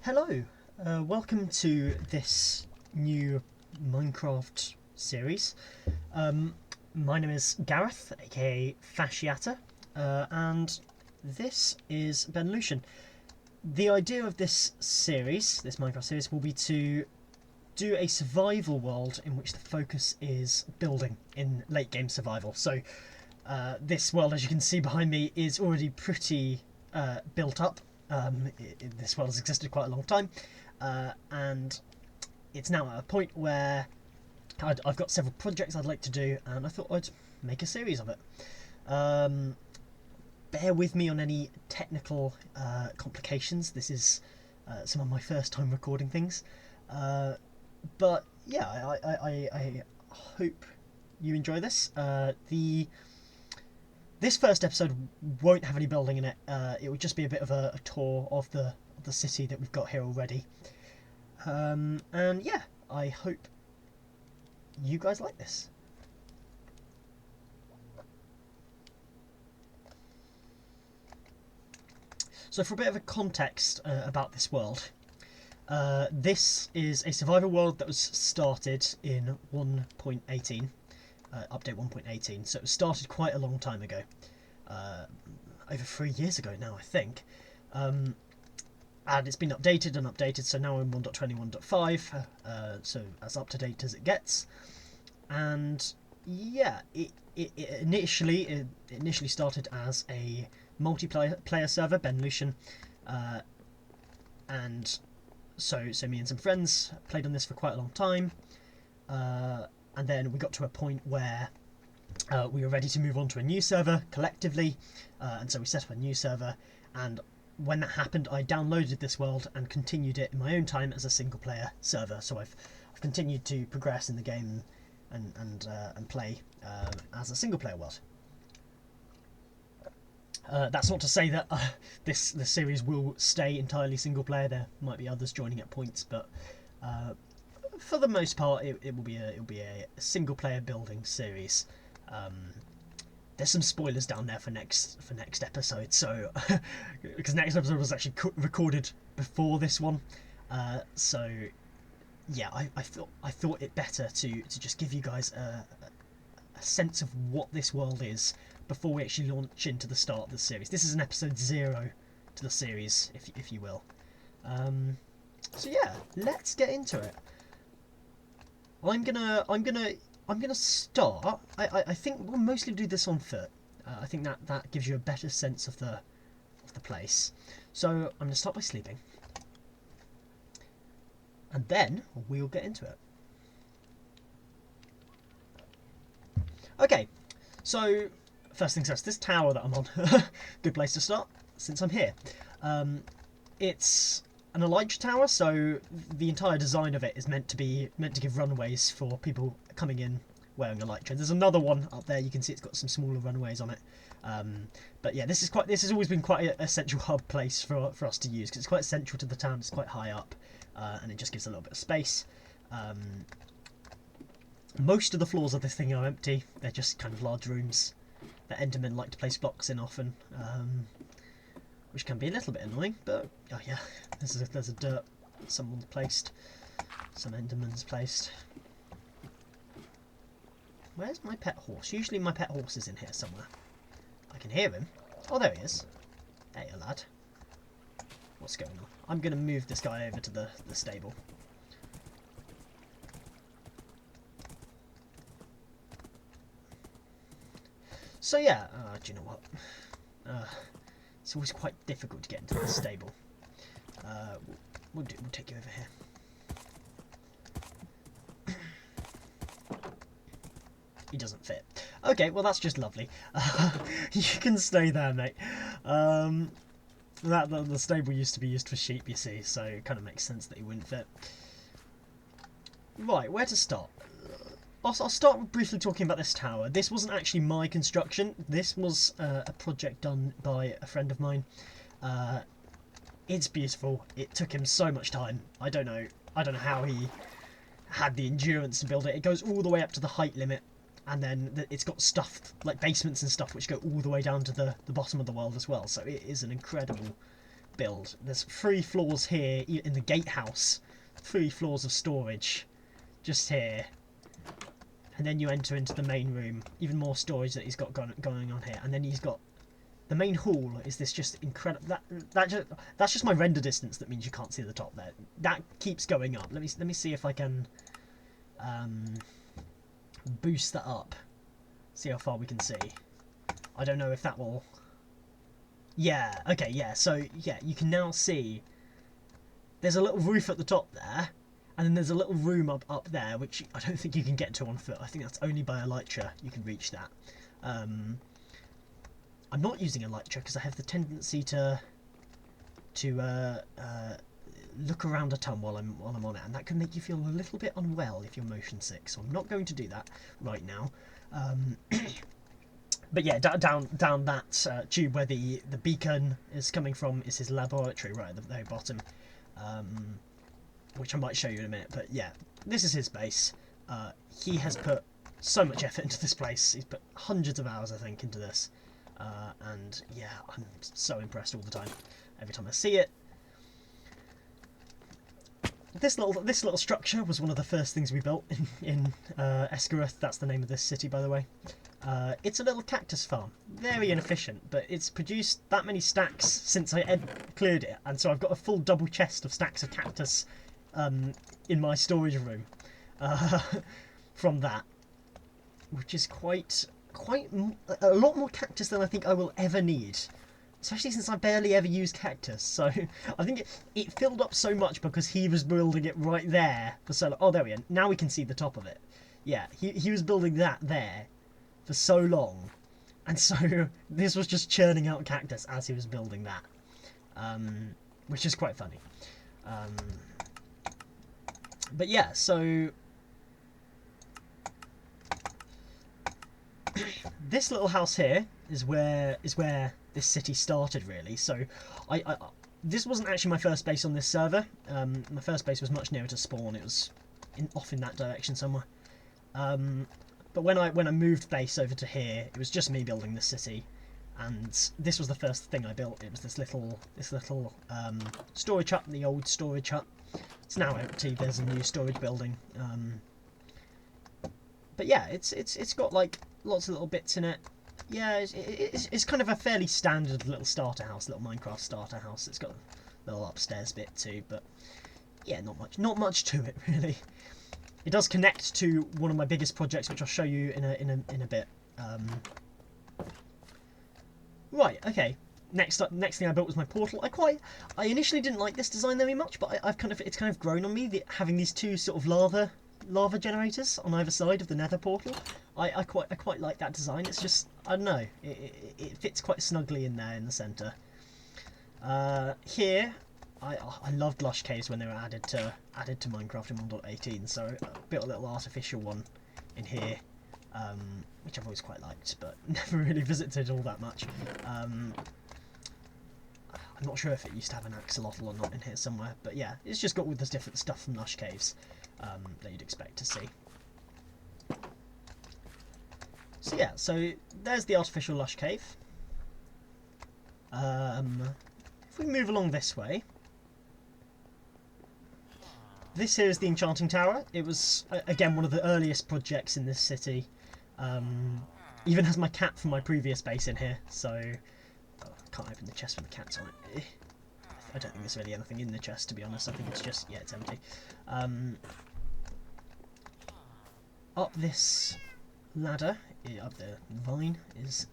Hello, welcome to this new Minecraft series. My name is Gareth, aka Fasciata, and this is BenLushan. The idea of this series, this Minecraft series, will be to do a survival world in which the focus is building in late game survival. So this world, as you can see behind me, is already pretty built up. This world has existed quite a long time, and it's now at a point where I've got several projects I'd like to do, and I thought I'd make a series of it. Bear with me on any technical complications. This is some of my first time recording things, but yeah, I hope you enjoy this. This first episode won't have any building in it. It will just be a bit of a tour of the city that we've got here already. And yeah, I hope you guys like this. So for a bit of a context about this world, this is a survival world that was started in 1.18. Update 1.18, so it was started quite a long time ago, over 3 years ago now, I think, and it's been updated and updated, so now I'm 1.21.5, so as up to date as it gets. And yeah, it initially started as a multiplayer server, BenLushan, and so me and some friends played on this for quite a long time. And then we got to a point where we were ready to move on to a new server collectively, and so we set up a new server, and when that happened I downloaded this world and continued it in my own time as a single player server. So I've continued to progress in the game and play as a single player world. That's not to say that this series will stay entirely single player. There might be others joining at points, but for the most part, it will be a single player building series. There's some spoilers down there for next episode, so because next episode was actually recorded before this one, so yeah, I thought it better to just give you guys a sense of what this world is before we actually launch into the start of the series. This is an episode 0 to the series, if you will. So yeah, let's get into it. I'm gonna start. I think we'll mostly do this on foot. I think that gives you a better sense of the place. So I'm gonna start by sleeping, and then we'll get into it. Okay, so first things first. This tower that I'm on, good place to start since I'm here. It's an Elytra tower, so the entire design of it is meant to give runways for people coming in wearing Elytra. There's another one up there. You can see it's got some smaller runways on it. But yeah, this has always been quite a central hub place for us to use, because it's quite central to the town. It's quite high up, and it just gives a little bit of space. Most of the floors of this thing are empty. They're just kind of large rooms that Endermen like to place blocks in often. Which can be a little bit annoying, but oh yeah, there's a dirt someone's placed, some Enderman's placed. Where's my pet horse? Usually my pet horse is in here somewhere. I can hear him. Oh, there he is. Hey, lad. What's going on? I'm going to move this guy over to the stable. So yeah, do you know what? It's always quite difficult to get into the stable. We'll take you over here. He doesn't fit. Okay, well that's just lovely. You can stay there, mate. The stable used to be used for sheep, you see, so it kind of makes sense that he wouldn't fit. Right, where to start? I'll start briefly talking about this tower. This wasn't actually my construction. This was a project done by a friend of mine. It's beautiful. It took him so much time. I don't know how had the endurance to build it. It goes all the way up to the height limit, and then it's got stuff like basements and stuff which go all the way down to the bottom of the world as well. So it is an incredible build. There's 3 floors here in the gatehouse, 3 floors of storage just here, and then you enter into the main room. Even more storage that he's got going on here, and then he's got the main hall. Is this just incredible? That's just my render distance. That means you can't see the top there. That keeps going up. Let me see if I can boost that up. See how far we can see. I don't know if that will. Yeah. Okay. Yeah. So yeah, you can now see. There's a little roof at the top there, and then there's a little room up there, which I don't think you can get to on foot. I think that's only by elytra you can reach that. I'm not using elytra because I have the tendency to look around a ton while I'm on it, and that can make you feel a little bit unwell if you're motion sick. So I'm not going to do that right now. But yeah, down that tube where the beacon is coming from is his laboratory right at the very bottom, which I might show you in a minute. But yeah, this is his base. He has put so much effort into this place. He's put hundreds of hours, I think, into this. And yeah, I'm so impressed all the time. Every time I see it. This little structure was one of the first things we built in Esgareth. That's the name of this city, by the way. It's a little cactus farm. Very inefficient, but it's produced that many stacks since I cleared it, and so I've got a full double chest of stacks of cactus in my storage room from that, which is quite a lot more cactus than I think I will ever need, especially since I barely ever use cactus. So I think it filled up so much because he was building it right there for so long. Oh, there we are. Now we can see the top of it. Yeah, he was building that there for so long, and so this was just churning out cactus as he was building that, which is quite funny. But yeah, so this little house here is where this city started, really. So I this wasn't actually my first base on this server. My first base was much nearer to spawn. It was off in that direction somewhere. But when I moved base over to here, it was just me building the city, and this was the first thing I built. It was this little storage hut, the old storage hut. It's now empty. There's a new storage building. But yeah, it's got like lots of little bits in it. Yeah, it's kind of a fairly standard little starter house, little Minecraft starter house. It's got a little upstairs bit too, but yeah, not much to it really. It does connect to one of my biggest projects, which I'll show you in a bit. Right, okay. Next thing I built was my portal. I initially didn't like this design very much, but it's kind of grown on me, having these 2 sort of lava generators on either side of the Nether portal. I quite like that design. It's just, I don't know, it fits quite snugly in there in the centre. Here, I loved lush caves when they were added to Minecraft in 1.18, so I built a little artificial one in here, which I've always quite liked, but never really visited all that much. I'm not sure if it used to have an axolotl or not in here somewhere, but yeah, it's just got all this different stuff from lush caves that you'd expect to see. So yeah, so there's the artificial lush cave. If we move along this way, this here is the enchanting tower. It was again one of the earliest projects in this city. Even has my cat from my previous base in here, so I can't open the chest with the cat's on it. I don't think there's really anything in the chest, to be honest. I think it's just, yeah, it's empty. Up this ladder, up the vine, is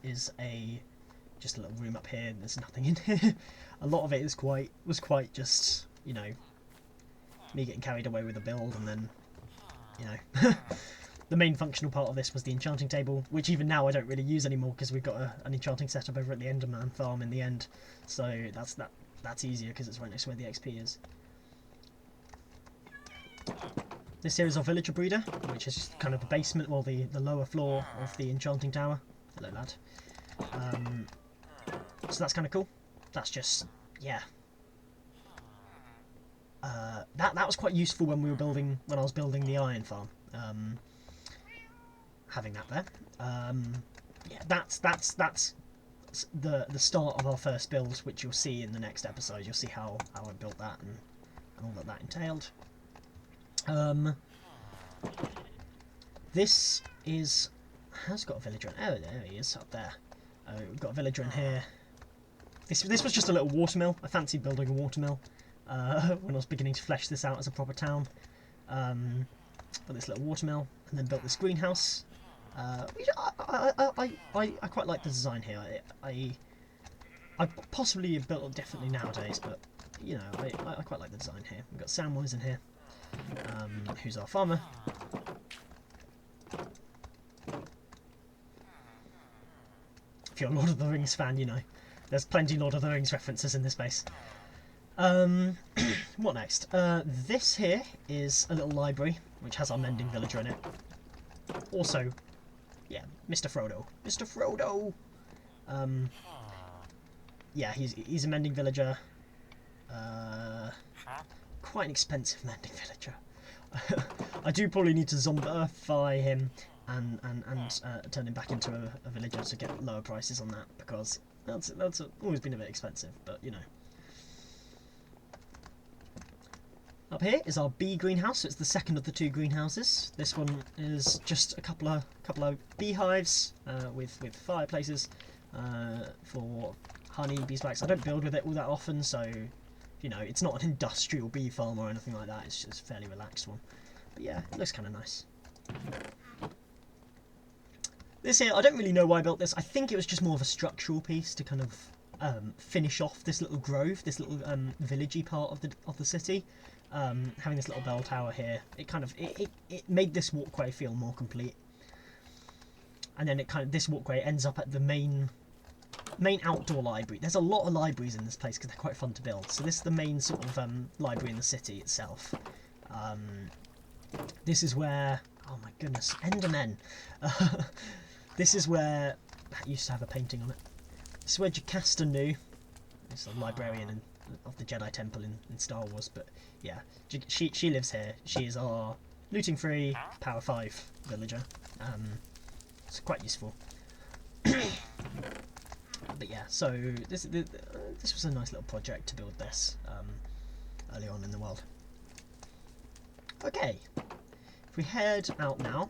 just a little room up here. There's nothing in here. A lot of it was quite just, you know, me getting carried away with a build, and then, you know, the main functional part of this was the enchanting table, which even now I don't really use anymore because we've got an enchanting setup over at the Enderman farm in the end. So that's easier because it's right next to where the XP is. This here is our villager breeder, which is kind of the basement, or the lower floor of the enchanting tower. Hello, lad. So that's kind of cool. That's just, yeah. that was quite useful when I was building the iron farm. Having that there. Yeah, that's the start of our first build, which you'll see in the next episode. You'll see how I built that and all that entailed. This has got a villager. Oh, there he is up there. We've got a villager in here. This was just a little watermill. I fancied building a watermill when I was beginning to flesh this out as a proper town. Built this little watermill and then built this greenhouse. Which I quite like the design here. I possibly have built it differently nowadays, but you know, I quite like the design here. We've got Samwise in here, who's our farmer. If you're a Lord of the Rings fan, you know there's plenty Lord of the Rings references in this space. What next? This here is a little library which has our mending villager in it. Also, yeah, Mr. Frodo. Mr. Frodo! Yeah, he's a mending villager. Quite an expensive mending villager. I do probably need to zombify him and turn him back into a villager to get lower prices on that, because that's always been a bit expensive, but you know. Up here is our bee greenhouse, so it's the second of the two greenhouses. This one is just a couple of beehives with fireplaces for honey, beeswax. I don't build with it all that often, so you know, it's not an industrial bee farm or anything like that. It's just a fairly relaxed one. But yeah, it looks kind of nice. This here, I don't really know why I built this. I think it was just more of a structural piece to kind of finish off this little grove, this little villagey part of the city. Having this little bell tower here, it made this walkway feel more complete. And then this walkway ends up at the main outdoor library. There's a lot of libraries in this place because they're quite fun to build. So this is the main sort of library in the city itself. This is where, oh my goodness, Endermen. This is where, that used to have a painting on it. This is where Jocasta knew. It's a librarian of the Jedi Temple in Star Wars, but yeah, she lives here. She is our looting free Power 5 villager. It's quite useful. But yeah, so this was a nice little project to build this early on in the world. Okay, if we head out now,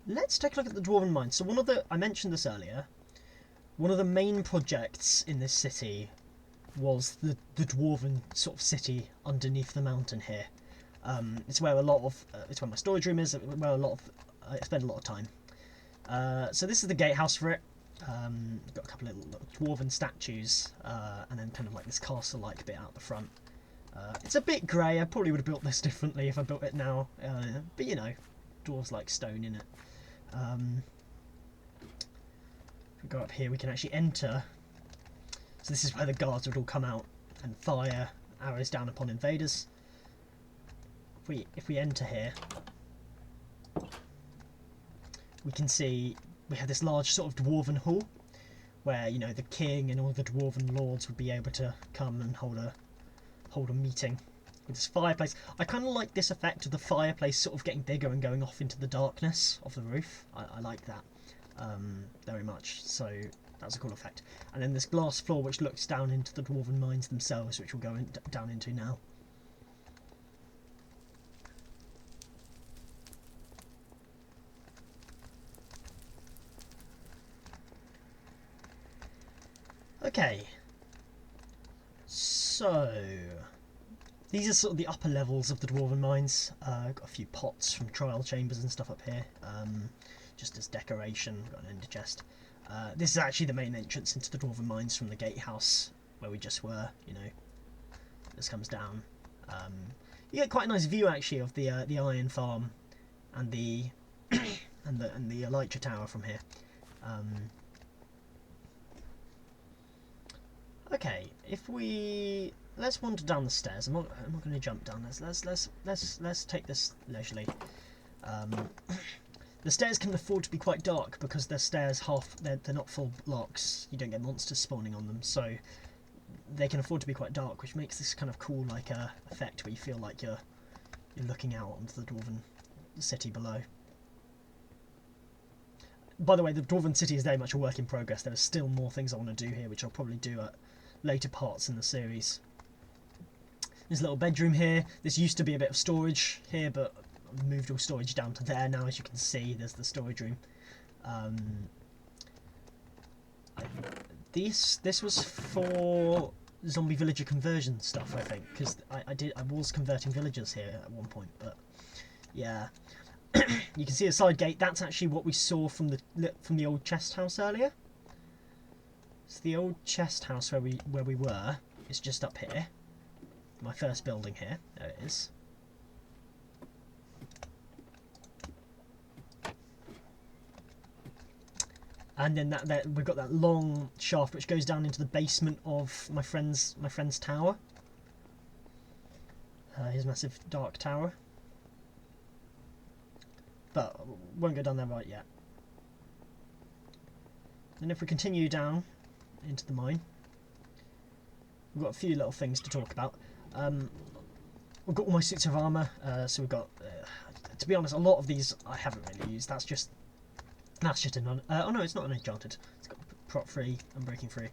let's take a look at the Dwarven Mines. So I mentioned this earlier, one of the main projects in this city was the Dwarven sort of city underneath the mountain here. It's where it's where my storage room is, where I spend a lot of time. So this is the gatehouse for it. Got a couple of little dwarven statues, and then kind of like this castle-like bit out the front. It's a bit grey. I probably would have built this differently if I built it now, but you know, dwarves like stone in it. If we go up here, we can actually enter. So this is where the guards would all come out and fire arrows down upon invaders. If we enter here, we can see we have this large sort of dwarven hall where, you know, the king and all the dwarven lords would be able to come and hold a meeting with this fireplace. I kind of like this effect of the fireplace sort of getting bigger and going off into the darkness of the roof. I like that very much, so that's a cool effect. And then this glass floor which looks down into the dwarven mines themselves, which we'll go down into now. Okay, so these are sort of the upper levels of the Dwarven Mines. Got a few pots from trial chambers and stuff up here, just as decoration. Got an ender chest. This is actually the main entrance into the Dwarven Mines from the gatehouse where we just were. You know, this comes down. You get quite a nice view actually of the iron farm and the and the elytra tower from here. Okay, let's wander down the stairs. I'm not going to jump down. Let's take this leisurely. The stairs can afford to be quite dark because they're stairs they're not full blocks. You don't get monsters spawning on them, so they can afford to be quite dark, which makes this kind of cool like effect where you feel like you're looking out onto the dwarven city below. By the way, the dwarven city is very much a work in progress. There are still more things I want to do here, which I'll probably do at later parts in the series. There's a little bedroom here. This used to be a bit of storage here, but I've moved all storage down to there now. As you can see, there's the storage room. This was for zombie villager conversion stuff, I think, because I was converting villagers here at one point, but yeah. You can see a side gate. That's actually what we saw from the old chest house earlier. So the old chest house where we were is just up here. My first building here. There it is. And then we've got that long shaft which goes down into the basement of my friend's tower. His massive dark tower. But won't go down there right yet. And if we continue down into the mine, we've got a few little things to talk about. We've got all my suits of armour, so we've got, to be honest, a lot of these I haven't really used. That's just an oh no, it's not unenchanted. It's got prot free and breaking free.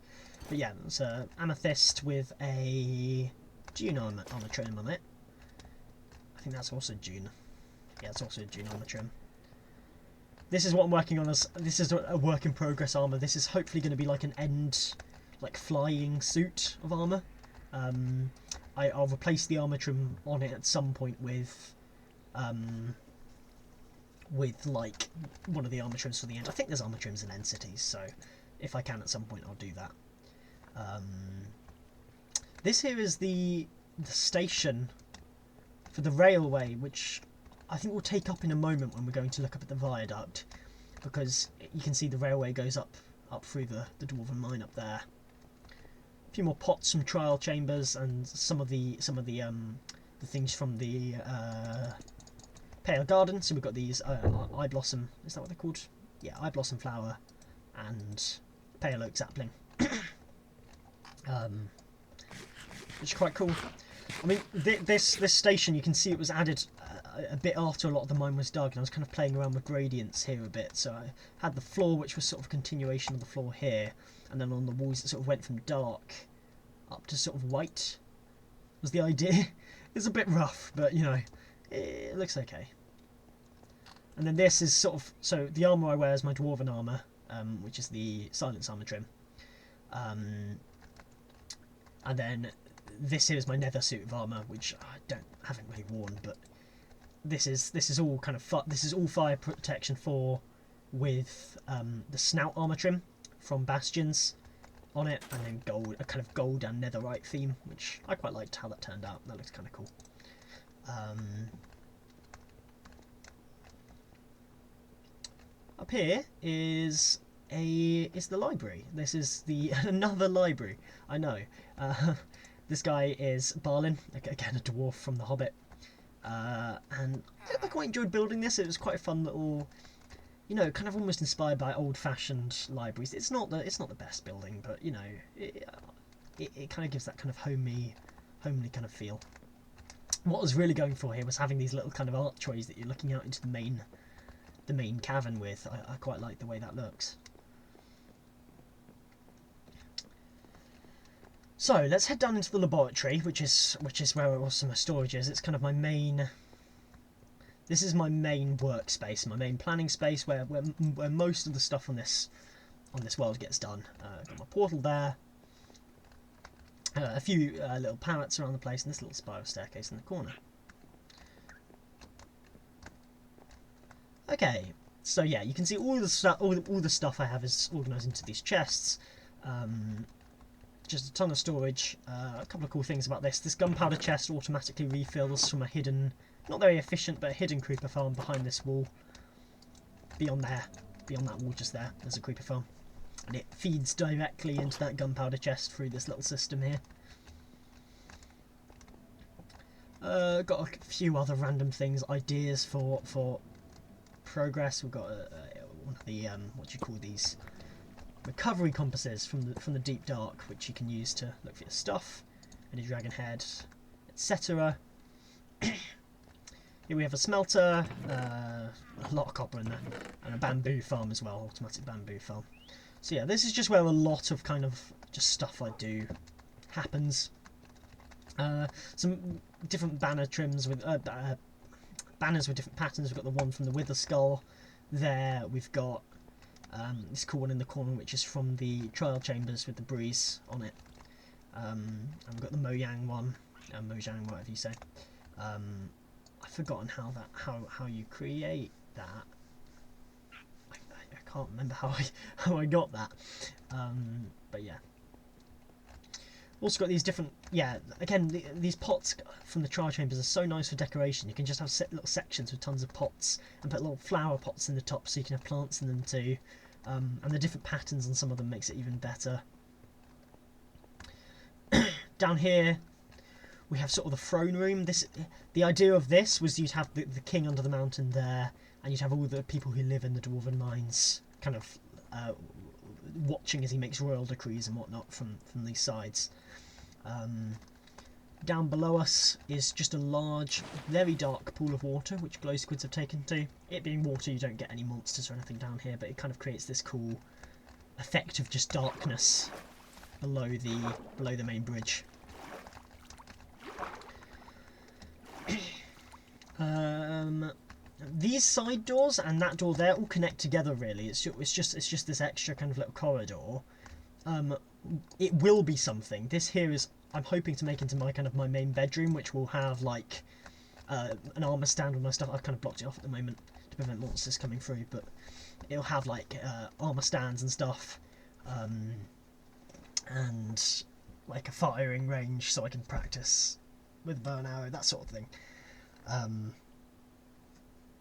But yeah, it's amethyst with a June armour trim on it. I think that's also June. Yeah, it's also a June armour trim. This is what I'm working on as, this is a work in progress armour. This is hopefully going to be like an end, like flying suit of armour. I'll replace the armour trim on it at some point with like one of the armour trims for the end. I think there's armour trims in end cities, so if I can at some point I'll do that. This here is the station for the railway, which I think we'll take up in a moment when we're going to look up at the viaduct, because you can see the railway goes up through the dwarven mine up there. A few more pots from trial chambers and some of the things from the Pale Garden. So we've got these eye blossom. Is that what they're called? Yeah, eye blossom flower and pale oak sapling, which is quite cool. I mean, this station, you can see it was added a bit after a lot of the mine was dug, and I was kind of playing around with gradients here a bit. So I had the floor, which was sort of a continuation of the floor here, and then on the walls it sort of went from dark up to sort of white, was the idea. It's a bit rough, but you know, it looks okay. And then this is sort of, so the armour I wear is my dwarven armour, which is the silence armour trim. And then this here is my nether suit of armour, which I haven't really worn, but this is all kind of this is all fire protection 4 with the snout armour trim from Bastions on it, and then gold, a kind of gold and netherite theme, which I quite liked how that turned out. That looks kind of cool. Up here is the library. This is the another library. I know. This guy is Balin, again a dwarf from The Hobbit, and I quite enjoyed building this. It was quite a fun little, you know, kind of almost inspired by old-fashioned libraries. It's not the best building, but you know, it kind of gives that kind of homely kind of feel. What I was really going for here was having these little kind of archways that you're looking out into the main cavern with. I quite like the way that looks. So let's head down into the laboratory, which is where also my storage is. It's kind of my main. This is my main workspace, my main planning space, where most of the stuff on this world gets done. Got my portal there. A few little pallets around the place, and this little spiral staircase in the corner. Okay, so yeah, you can see all the stuff I have is organised into these chests. Just a ton of storage. A couple of cool things about this. This gunpowder chest automatically refills from a hidden, not very efficient, but a hidden creeper farm behind this wall. Beyond that wall just there, there's a creeper farm. And it feeds directly into that gunpowder chest through this little system here. Got a few other random things, ideas for progress. We've got one of the, what do you call these? recovery compasses from the deep dark, which you can use to look for your stuff and your dragon head, etc. Here we have a smelter, a lot of copper in there, and a bamboo farm as well, automatic bamboo farm. So yeah, this is just where a lot of kind of just stuff I do happens. Some different banner trims with banners with different patterns. We've got the one from the Wither Skull there. We've got this cool one in the corner, which is from the Trial Chambers with the breeze on it. And we've got the Mojang one, Mojang, whatever you say. I've forgotten how you create that. I can't remember how I got that. But yeah. Also got these different, again, these pots from the trial chambers are so nice for decoration. You can just have little sections with tons of pots and put little flower pots in the top so you can have plants in them too. And the different patterns on some of them makes it even better. Down here we have sort of the throne room. The idea of this was you'd have the king under the mountain there, and you'd have all the people who live in the dwarven mines kind of watching as he makes royal decrees and whatnot from these sides. Down below us is just a large, very dark pool of water, which glow squids have taken to. It being water, you don't get any monsters or anything down here, but it kind of creates this cool effect of just darkness below the main bridge. These side doors and that door there all connect together. Really, it's just this extra kind of little corridor. It will be something. This here is, I'm hoping to make into my main bedroom, which will have like an armor stand with my stuff. I've kind of blocked it off at the moment to prevent monsters coming through, but it'll have like armor stands and stuff, and like a firing range so I can practice with bow and arrow, that sort of thing.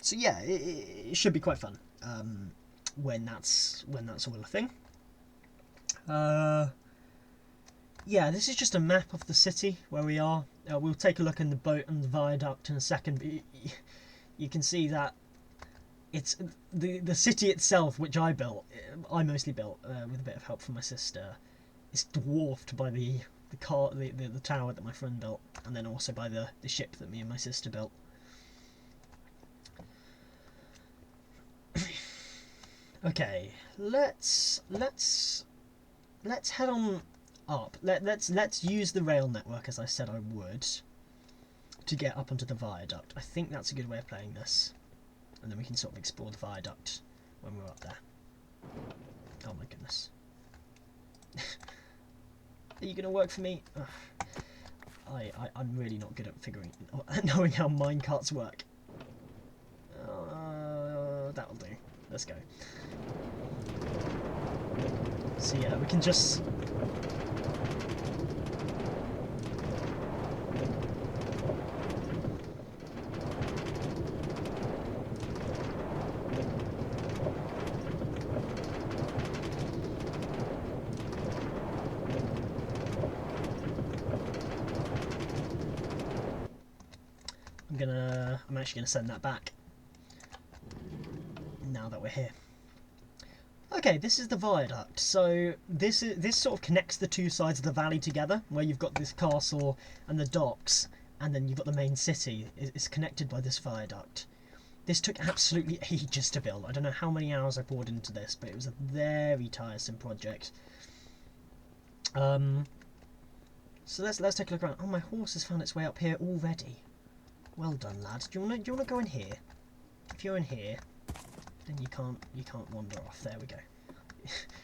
So yeah, it should be quite fun when that's all a thing. Yeah, this is just a map of the city where we are. We'll take a look in the boat and the viaduct in a second, but you can see that it's the city itself, which I mostly built with a bit of help from my sister, is dwarfed by the tower that my friend built, and then also by the ship that me and my sister built. Okay, let's head on up. Let's use the rail network as I said I would to get up onto the viaduct. I think that's a good way of playing this, and then we can sort of explore the viaduct when we're up there. Oh my goodness. Are you going to work for me? I'm really not good at knowing how minecarts work. That'll do. Let's go. So yeah, we can just... I'm actually gonna send that back now that we're here. Okay, this is the viaduct. So this sort of connects the two sides of the valley together, where you've got this castle and the docks, and then you've got the main city. It's connected by this viaduct. This took absolutely ages to build. I don't know how many hours I poured into this, but it was a very tiresome project. So let's take a look around. Oh, my horse has found its way up here already. Well done, lad. Do you wanna go in here? If you're in here, then you can't wander off. There we go.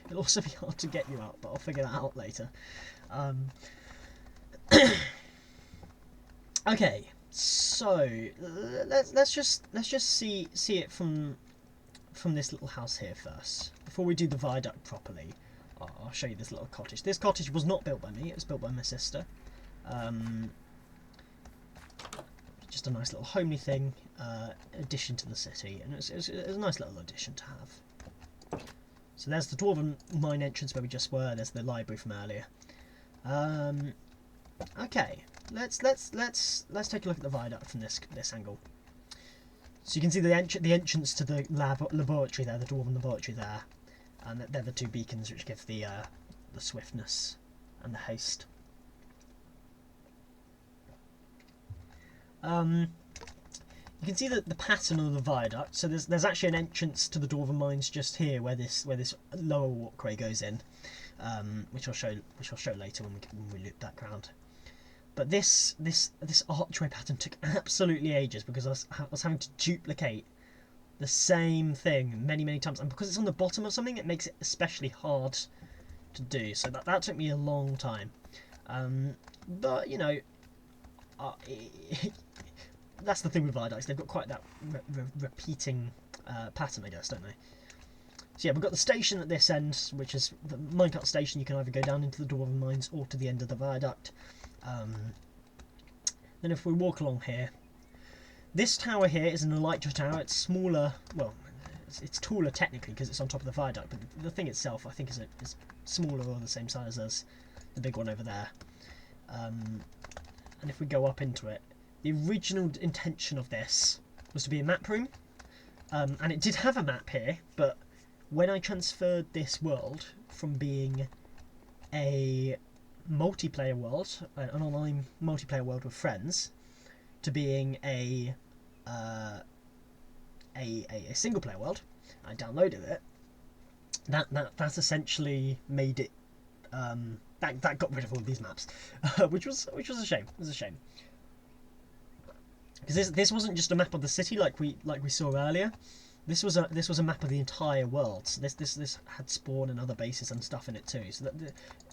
It'll also be hard to get you out, but I'll figure that out later. Okay, so let's just see it from this little house here first. Before we do the viaduct properly, I'll show you this little cottage. This cottage was not built by me; it was built by my sister. Just a nice little homely thing, addition to the city, and it was a nice little addition to have. So there's the dwarven mine entrance where we just were. There's the library from earlier. Okay, let's take a look at the viaduct from this angle. So you can see the entrance to the laboratory there, the dwarven laboratory there. and they're the two beacons which give the swiftness and the haste. You can see the pattern of the viaduct. So there's actually an entrance to the Dwarven Mines just here, where this lower walkway goes in, which I'll show later when we loop that ground. But this archway pattern took absolutely ages because I was having to duplicate the same thing many times, and because it's on the bottom of something, it makes it especially hard to do. So that took me a long time. But you know, that's the thing with viaducts. They've got quite that repeating pattern, I guess, don't they? So yeah, we've got the station at this end, which is the minecart station. You can either go down into the Dwarven Mines or to the end of the viaduct. Then if we walk along here, this tower here is an elytra tower. It's smaller, well, it's taller technically because it's on top of the viaduct, but the thing itself I think is smaller or the same size as the big one over there. And if we go up into it, the original intention of this was to be a map room, and it did have a map here, but when I transferred this world from being a multiplayer world, an online multiplayer world with friends, to being a single player world, I downloaded it. That essentially made it that got rid of all of these maps, which was a shame. It was a shame because this wasn't just a map of the city like we saw earlier. This was a map of the entire world. So this had spawn and other bases and stuff in it too. So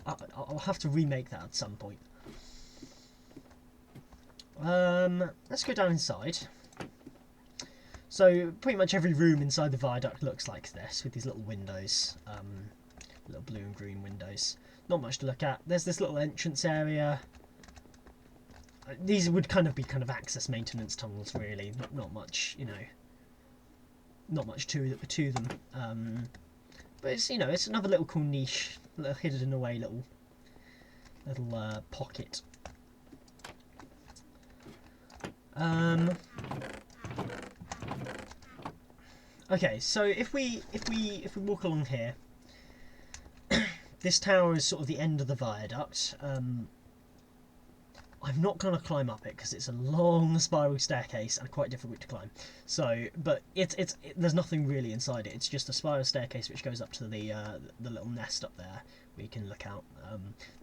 I'll have to remake that at some point. Let's go down inside. So pretty much every room inside the viaduct looks like this, with these little windows, little blue and green windows. Not much to look at. There's this little entrance area. These would kind of be access maintenance tunnels, really. Not much, you know. Not much to them. But it's, you know, it's another little cool niche, little hidden away little pocket. Okay, so if we walk along here, this tower is sort of the end of the viaduct. I'm not going to climb up it because it's a long spiral staircase and quite difficult to climb. So, but there's nothing really inside it. It's just a spiral staircase which goes up to the little nest up there where you can look out.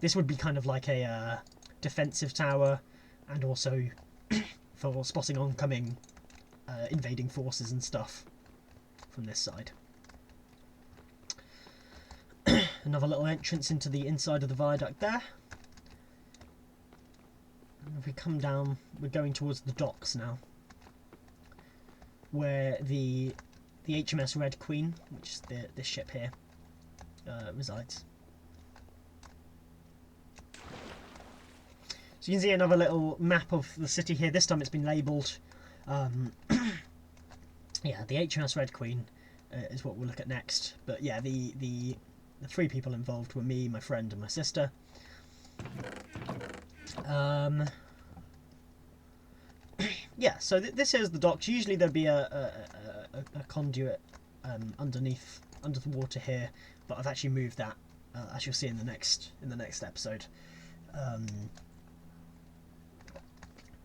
This would be kind of like a defensive tower, and also for spotting oncoming invading forces and stuff from this side. Another little entrance into the inside of the viaduct there. And if we come down, we're going towards the docks now, where the HMS Red Queen, which is this ship here, resides. So you can see another little map of the city here. This time it's been labelled. Yeah, the HMS Red Queen is what we'll look at next. But yeah, the three people involved were me, my friend, and my sister. Yeah, so this is the docks. Usually there'd be a conduit under the water here, but I've actually moved that, as you'll see in the next episode.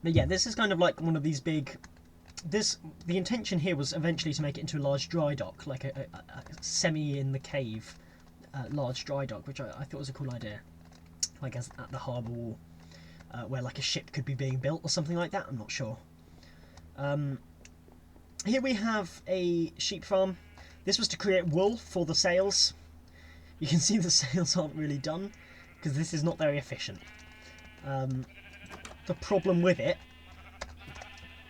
But yeah, this is kind of like one of these big. The intention here was eventually to make it into a large dry dock, like a semi in the cave large dry dock, which I thought was a cool idea, like as at the harbour wall, where like a ship could be being built or something like that. I'm not sure. Here we have a sheep farm. This was to create wool for the sails. You can see the sails aren't really done because this is not very efficient. The problem with it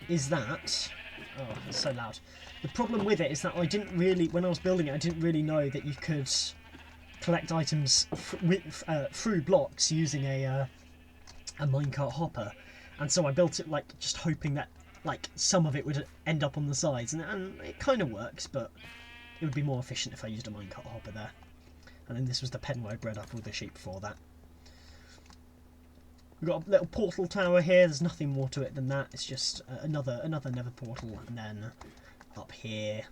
is that... Oh, it's so loud. The problem with it is that I didn't really... When I was building it, I didn't really know that you could collect items through blocks using a minecart hopper. And so I built it, like, just hoping that, like, some of it would end up on the sides. And it kind of works, but it would be more efficient if I used a minecart hopper there. And then this was the pen where I bred up all the sheep for that. We've got a little portal tower here. There's nothing more to it than that. It's just another nether portal, and then up here,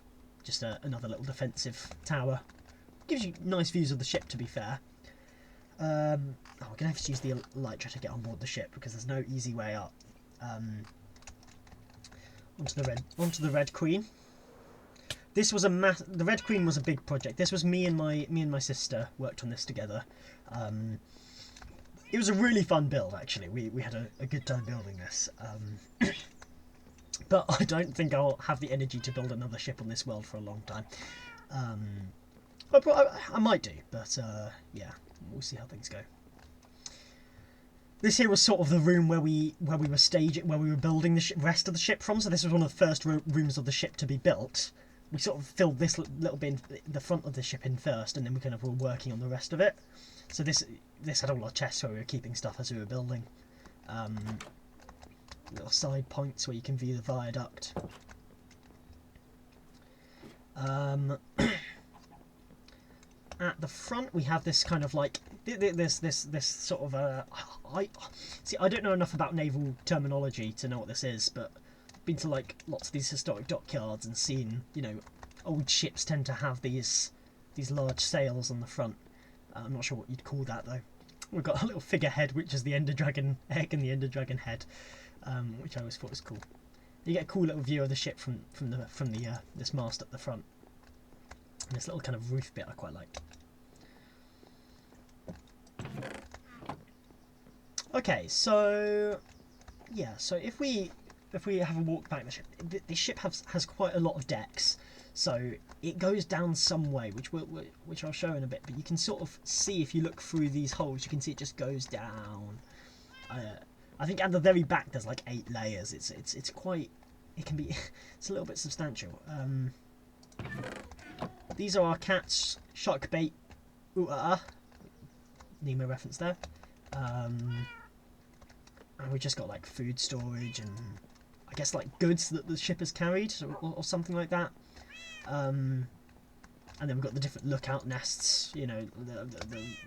just another little defensive tower. gives you nice views of the ship, to be fair. Oh, we're gonna have to use the elytra to get on board the ship because there's no easy way up. Onto the Red Queen. This was the Red Queen was a big project. This was me and my sister worked on this together. It was a really fun build, actually. We had a good time building this. But I don't think I'll have the energy to build another ship on this world for a long time. I might do, but yeah, we'll see how things go. This here was sort of the room where we were building the rest of the ship from. So this was one of the first rooms of the ship to be built. We sort of filled this little bit, the front of the ship in first, and then we kind of were working on the rest of it. So this had all our chests where we were keeping stuff as we were building. Little side points where you can view the viaduct. At the front we have this kind of like this sort of I don't know enough about naval terminology to know what this is, but I've been to like lots of these historic dockyards and seen, you know, old ships tend to have these large sails on the front. I'm not sure what you'd call that though. We've got a little figurehead which is the Ender Dragon egg and the Ender Dragon head, which I always thought was cool. You get a cool little view of the ship from this mast at the front. And this little kind of roof bit I quite like. Okay, so yeah, so if we have a walk back the ship, the ship has quite a lot of decks, so it goes down some way, which I'll show in a bit. But you can sort of see if you look through these holes, you can see it just goes down. I think at the very back there's like 8 layers. It's quite, it can be, it's a little bit substantial. These are our cats, shark bait, Nemo reference there. And we just got like food storage and I guess like goods that the ship has carried or something like that. And then we've got the different lookout nests, you know, the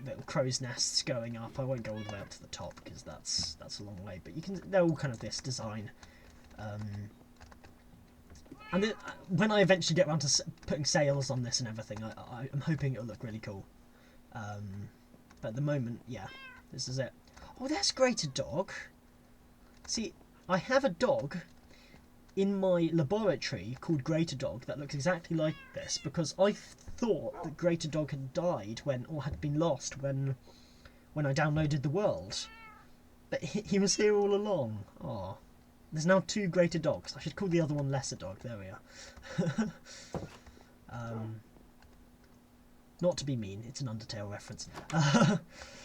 little crow's nests going up. I won't go all the way up to the top because that's a long way, but they're all kind of this design. And then, when I eventually get around to putting sails on this and everything, I'm hoping it'll look really cool. But at the moment, yeah, this is it. Oh, there's Greater Dog. See, I have a dog in my laboratory called Greater Dog that looks exactly like this because I thought that Greater Dog had died or had been lost when I downloaded the world. But he was here all along. Oh. There's now 2 Greater Dogs. I should call the other one Lesser Dog. There we are. Not to be mean, it's an Undertale reference.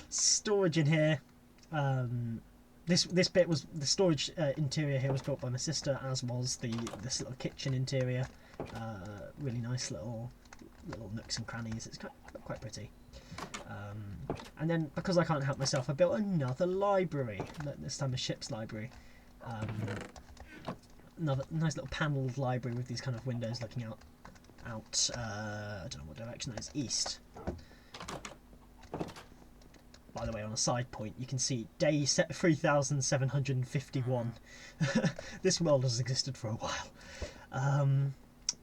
Storage in here. This bit was the storage interior here was built by my sister, as was this little kitchen interior. Really nice little nooks and crannies. It's quite pretty. And then because I can't help myself, I built another library. This time a ship's library. Another nice little panelled library with these kind of windows looking out. I don't know what direction that is. East. By the way, on a side point, you can see day 3751. This world has existed for a while.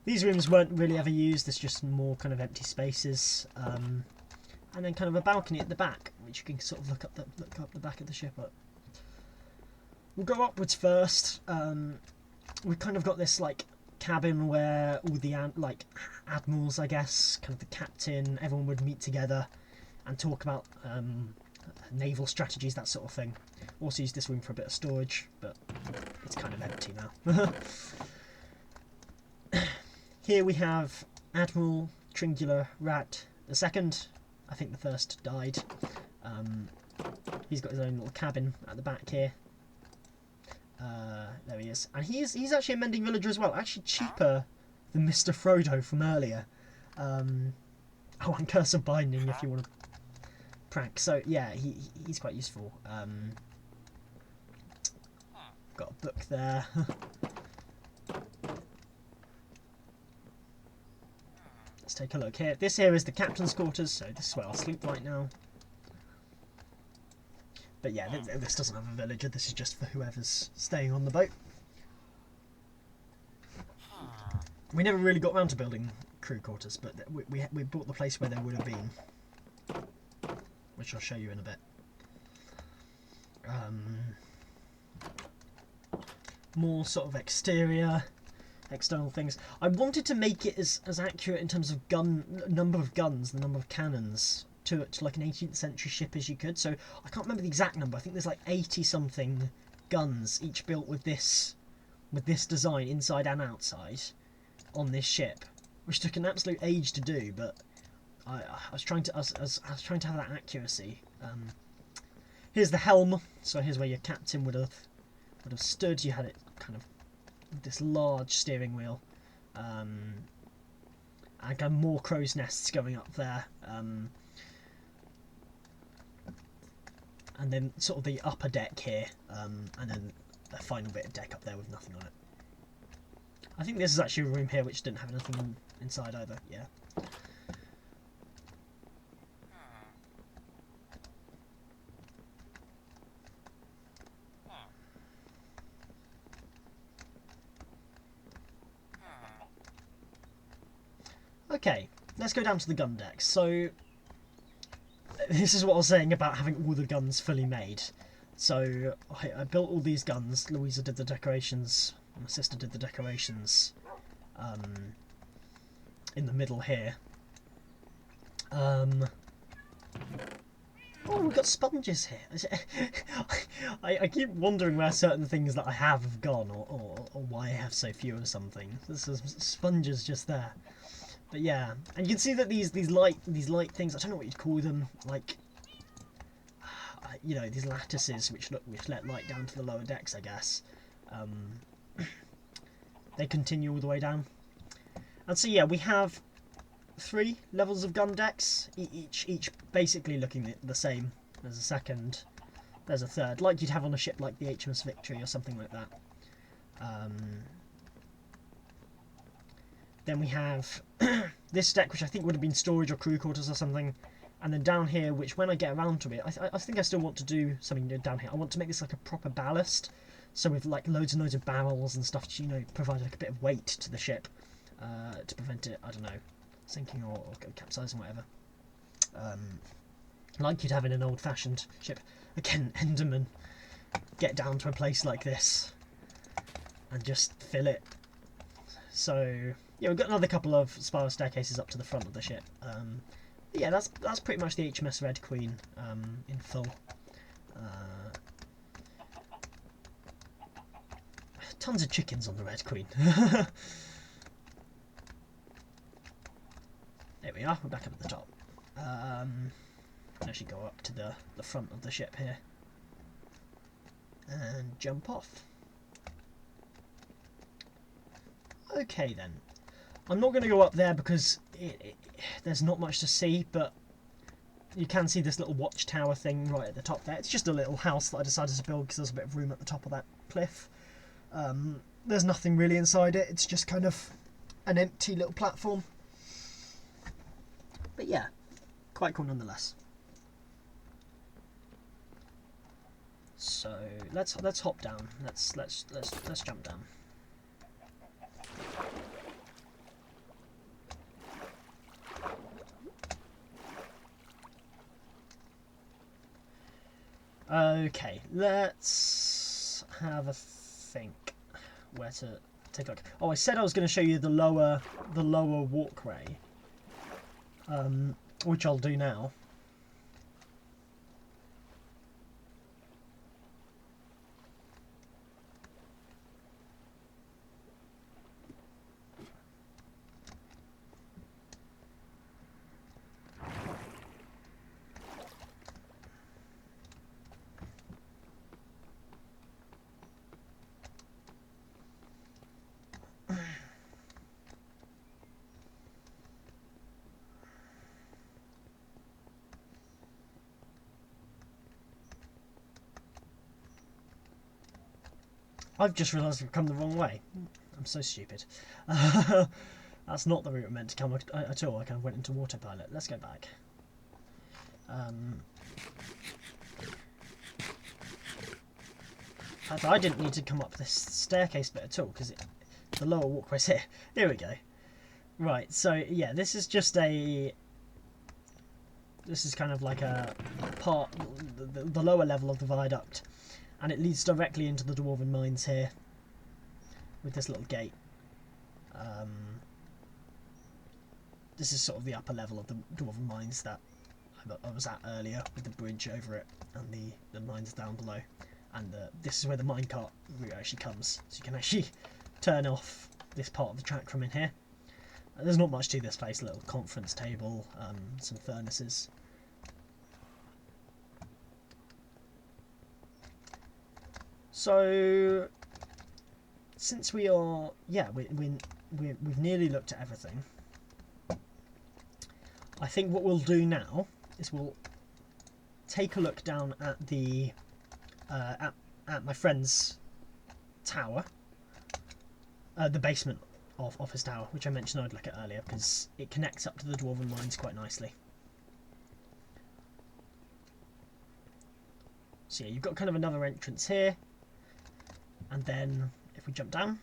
These rooms weren't really ever used. There's just more kind of empty spaces, and then kind of a balcony at the back, which you can sort of look up the back of the ship at. We'll go upwards first. We've kind of got this like cabin where all the admirals, I guess, kind of the captain, everyone would meet together and talk about naval strategies, that sort of thing. Also use this room for a bit of storage, but it's kind of empty now. Here we have Admiral Tringula Rat II. I think the first died. He's got his own little cabin at the back here. There he is, and he's actually a mending villager as well. Actually cheaper than Mr. Frodo from earlier. And Curse of Binding if you want to prank. So yeah, he's quite useful. Got a book there. Let's take a look here. This here is the captain's quarters, so this is where I'll sleep right now. But yeah, this doesn't have a villager, this is just for whoever's staying on the boat. We never really got around to building crew quarters, but we bought the place where there would have been, which I'll show you in a bit. More sort of external things. I wanted to make it as accurate in terms of number of guns, the number of cannons to like an 18th century ship as you could. So I can't remember the exact number. I think there's like 80 something guns, each built with this design inside and outside on this ship, which took an absolute age to do. But I was trying to have that accuracy. Here's the helm. So here's where your captain would have stood. You had it kind of this large steering wheel, and got more crow's nests going up there, and then sort of the upper deck here, and then the final bit of deck up there with nothing on it. I think this is actually a room here which didn't have anything inside either. Yeah. Okay, let's go down to the gun decks. So, this is what I was saying about having all the guns fully made. So, I built all these guns. Louisa did the decorations. My sister did the decorations in the middle here. Oh, we've got sponges here. I keep wondering where certain things that I have gone, or why I have so few or something. There's some sponges just there. But yeah, and you can see that these light things, I don't know what you'd call them, like, you know, these lattices which let light down to the lower decks, I guess. They continue all the way down. And so yeah, we have 3 levels of gun decks, each basically looking the same. There's a second, there's a third, like you'd have on a ship like the HMS Victory or something like that. Then we have this deck, which I think would have been storage or crew quarters or something. And then down here, which when I get around to it, I think I still want to do something down here. I want to make this like a proper ballast. So with like loads and loads of barrels and stuff to, you know, provide like a bit of weight to the ship. To prevent it, I don't know, sinking or capsizing, whatever. Like you'd have in an old-fashioned ship. Again, Enderman, get down to a place like this and just fill it. So yeah, we've got another couple of spiral staircases up to the front of the ship. Yeah, that's pretty much the HMS Red Queen in full. Tons of chickens on the Red Queen. There we are, we're back up at the top. Actually go up to the front of the ship here. And jump off. Okay then. I'm not going to go up there because there's not much to see, but you can see this little watchtower thing right at the top there. It's just a little house that I decided to build because there's a bit of room at the top of that cliff. There's nothing really inside it. It's just kind of an empty little platform. But yeah, quite cool nonetheless. So let's hop down. Let's jump down. Okay, let's have a think where to take a look. Oh, I said I was going to show you the lower walkway, which I'll do now. I've just realised I've come the wrong way. I'm so stupid. That's not the route I meant to come at all. I kind of went into autopilot. Let's go back. In fact, I didn't need to come up this staircase bit at all because the lower walkway's here. Here we go. Right, so yeah, this is just a... This is kind of like a part, the lower level of the viaduct, and it leads directly into the Dwarven Mines here, with this little gate. This is sort of the upper level of the Dwarven Mines that I was at earlier, with the bridge over it, and the mines down below. And this is where the minecart route actually comes, so you can actually turn off this part of the track from in here. There's not much to this place, a little conference table, some furnaces. So, since we are, yeah, we've nearly looked at everything. I think what we'll do now is we'll take a look down at the at my friend's tower, the basement of his tower, which I mentioned I'd look at earlier because it connects up to the Dwarven Mines quite nicely. So yeah, you've got kind of another entrance here, and then if we jump down,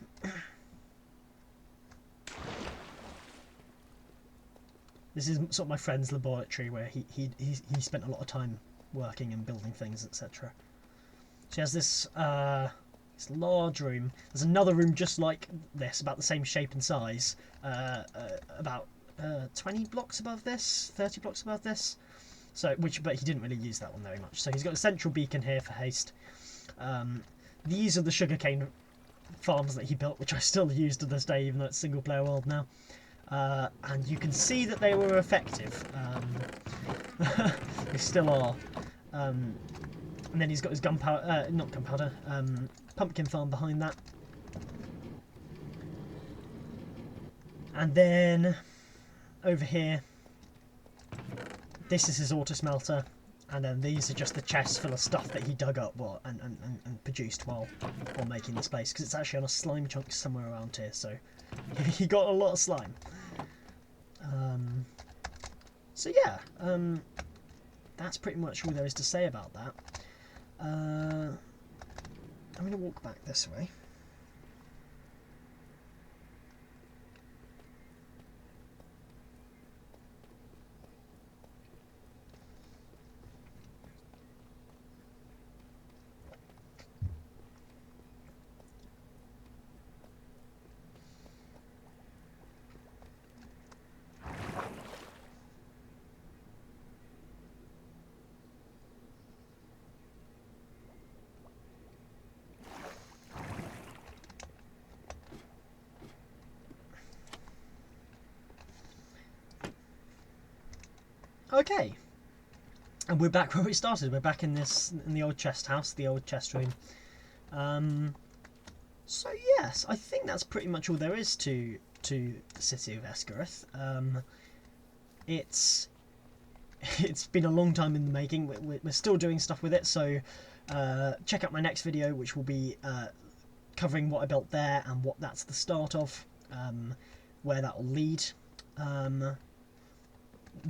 this is sort of my friend's laboratory where he spent a lot of time working and building things, etc. She has this this large room. There's another room just like this, about the same shape and size, about 20 blocks above this, 30 blocks above this. So, but he didn't really use that one very much. So he's got a central beacon here for haste. These are the sugarcane farms that he built, which I still use to this day, even though it's single player world now. And you can see that they were effective. They still are. And then he's got his gunpowder, not gunpowder, pumpkin farm behind that. And then over here, this is his auto smelter, and then these are just the chests full of stuff that he dug up and produced while making this place, because it's actually on a slime chunk somewhere around here, so he got a lot of slime. So yeah, that's pretty much all there is to say about that. I'm going to walk back this way. Okay, and we're back where we started. We're back in the old chest house, the old chest room. So yes, I think that's pretty much all there is to the city of Esgareth. It's been a long time in the making. We're still doing stuff with it, so check out my next video, which will be covering what I built there and what that's the start of, where that will lead.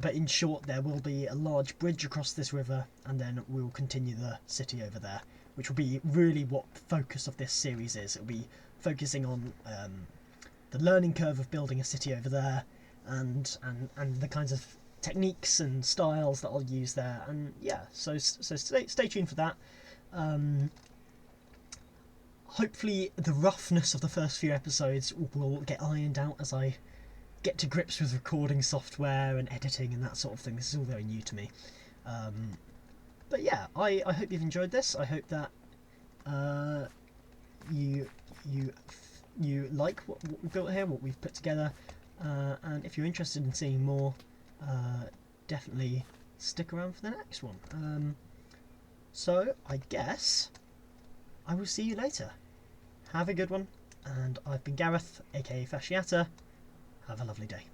But in short, there will be a large bridge across this river, and then we'll continue the city over there, which will be really what the focus of this series is. It'll be focusing on the learning curve of building a city over there, and the kinds of techniques and styles that I'll use there. And yeah, so stay tuned for that. Hopefully the roughness of the first few episodes will get ironed out as I get to grips with recording software and editing and that sort of thing. This is all very new to me. But yeah, I hope you've enjoyed this. I hope that you like what we've built here, what we've put together, and if you're interested in seeing more, definitely stick around for the next one. So I guess I will see you later. Have a good one, and I've been Gareth, aka Fasciata. Have a lovely day.